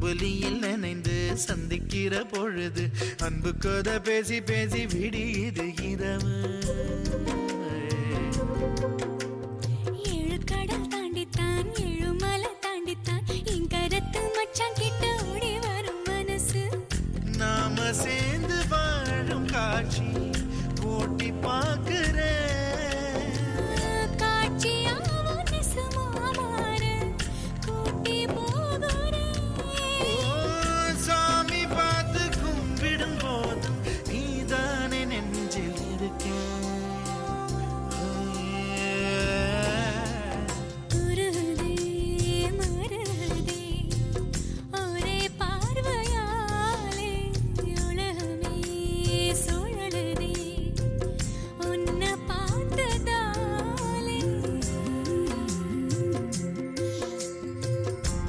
அம்புலியில் நினைந்து சந்திக்கிற பொழுது அன்பு கதை பேசி பேசி விடியுது இரவு. ஏழு கடல் தாண்டித்தான் ஏழு மலை தாண்டித்தான் என் கருத்து மச்சான் கிட்ட ஓடி வரும் மனசு நாம